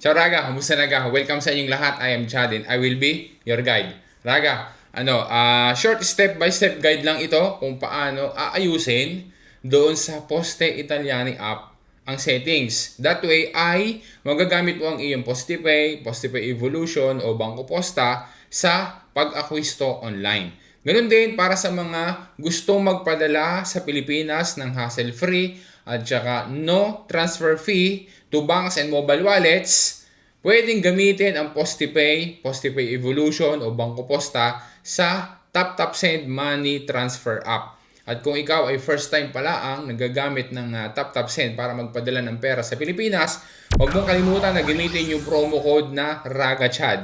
Ciao Raga, kumusta Raga? Welcome sa inyong lahat. I am Chad and I will be your guide. Raga, short step-by-step guide lang ito kung paano aayusin doon sa Poste Italiani app ang settings. That way ay magagamit mo ang iyong PostePay, PostePay Evolution o Bangko Posta sa pag-akwisto online. Ganun din para sa mga gustong magpadala sa Pilipinas ng hassle-free at saka no transfer fee to banks and mobile wallets, pwedeng gamitin ang PostePay, PostePay Evolution o Bangko Posta sa TapTap Send Money Transfer app. At kung ikaw ay first time pala ang nagagamit ng TapTap Send para magpadala ng pera sa Pilipinas, huwag mong kalimutan na gamitin yung promo code na RAGACHAD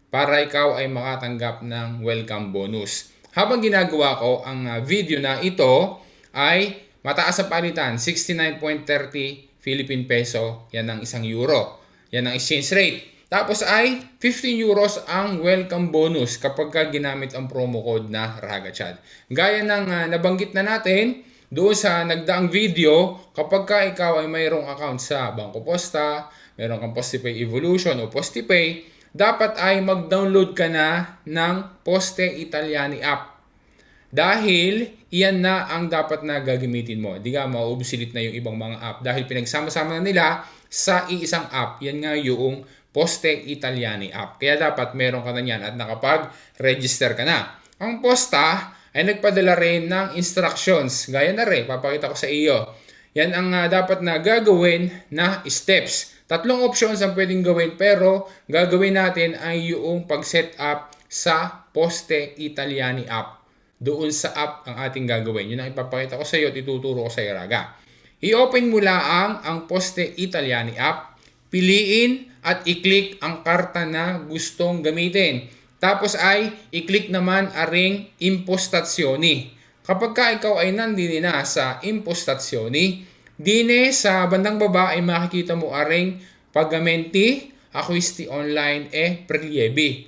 para ikaw ay makatanggap ng welcome bonus. Habang ginagawa ko ang video na ito ay mataas ang palitan, 69.30 Philippine peso, yan ang isang euro. Yan ang exchange rate. Tapos ay 15 euros ang welcome bonus kapag ginamit ang promo code na RAGACHAD. Gaya ng nabanggit na natin doon sa nagdaang video, kapag ikaw ay mayroong account sa Bangko Posta, mayroong kang PostePay Evolution o PostePay, dapat ay mag-download ka na ng Poste Italiani app. Dahil iyan na ang dapat na gagamitin mo. Di nga, mauubusilit na yung ibang mga app. Dahil pinagsama-sama na nila sa iisang app. Yan nga yung Poste Italiani app. Kaya dapat meron ka na yan at nakapag-register ka na. Ang Posta ay nagpadala rin ng instructions. Gaya na rin, papakita ko sa iyo. Yan ang dapat na gagawin na steps. 3 options ang pwedeng gawin pero gagawin natin ay yung pag-set up sa Poste Italiani app. Doon sa app ang ating gagawin. Yun ang ipapakita ko sa iyo at ituturo ko sa iyo, Raga. I-open mo lang ang Poste Italiani app, piliin at i-click ang karta na gustong gamitin. Tapos ay i-click naman aring impostazioni. Kapag ikaw ay nandini na sa impostazioni, dine sa bandang baba ay makikita mo aring pagamenti, acquisti online prelievi.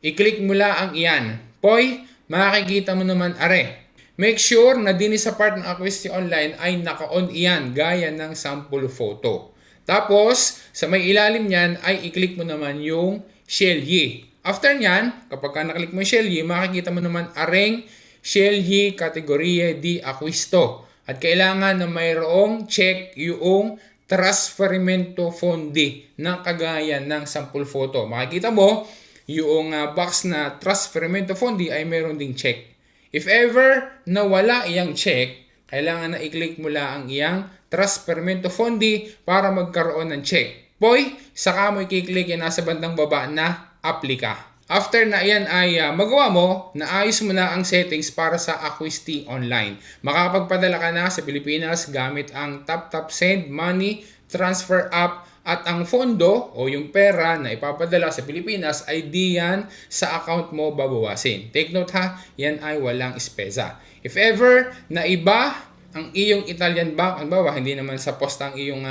I-click mo lang iyan. Poi, makikita mo naman are. Make sure na din sa part ng acquisti online ay naka-on iyan gaya ng sample photo. Tapos, sa may ilalim niyan ay i-click mo naman yung scegli. After niyan, kapag naklik mo yung scegli, makikita mo naman areng scegli categorie di acquisto. At kailangan na mayroong check yung trasferimento fondi na kagaya ng sample photo. Makikita mo, yung box na trasferimento fondi ay mayroon ding check. If ever na wala iyang check, kailangan na i-click mo lang ang iyang trasferimento fondi para magkaroon ng check. Poi, saka mo i-click yung nasa bandang baba na aplika. After na yan ay magawa mo, naayos mo na ang settings para sa acquisti online. Makakapagpadala ka na sa Pilipinas gamit ang TapTap Send Money Transfer app at ang fondo o yung pera na ipapadala sa Pilipinas ay diyan sa account mo babawasin. Take note ha, yan ay walang espesa. If ever na iba ang iyong Italian bank, halimbawa hindi naman sa posta ang iyong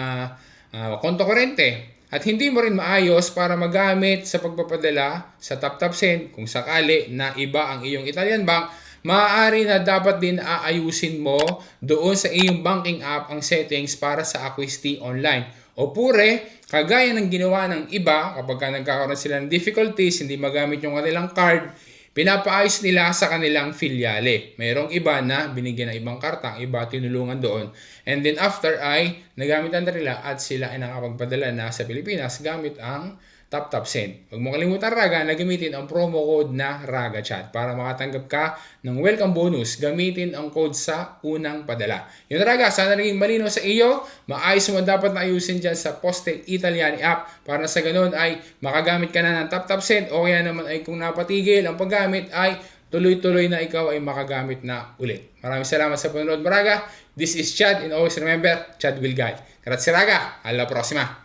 konto kurente, at hindi mo rin maayos para magamit sa pagpapadala sa TapTap Send kung sakali na iba ang iyong Italian bank, maaari na dapat din aayusin mo doon sa iyong banking app ang settings para sa acquisti online. O pure, kagaya ng ginawa ng iba kapag nagkakaroon sila ng difficulties, hindi magamit yung kanilang card, pinapaayos nila sa kanilang filiale. Mayroong iba na binigyan ng ibang karta, iba tinulungan doon. And then after ay nagamitan na nila at sila ay nakapagpadala na sa Pilipinas gamit ang TapTap Send. Huwag mo kalimutan Raga na gamitin ang promo code na RAGACHAD para makatanggap ka ng welcome bonus. Gamitin ang code sa unang padala. Yun Raga, sana naging malinaw sa iyo. Maayos mo dapat na ayusin dyan sa Poste Italiani app para sa ganun ay makagamit ka na ng TapTap Send o kaya naman ay kung napatigil ang paggamit ay tuloy-tuloy na ikaw ay makagamit na ulit. Maraming salamat sa panonood Raga. This is Chad and always remember, Chad will guide. Grazie Raga, alla prossima!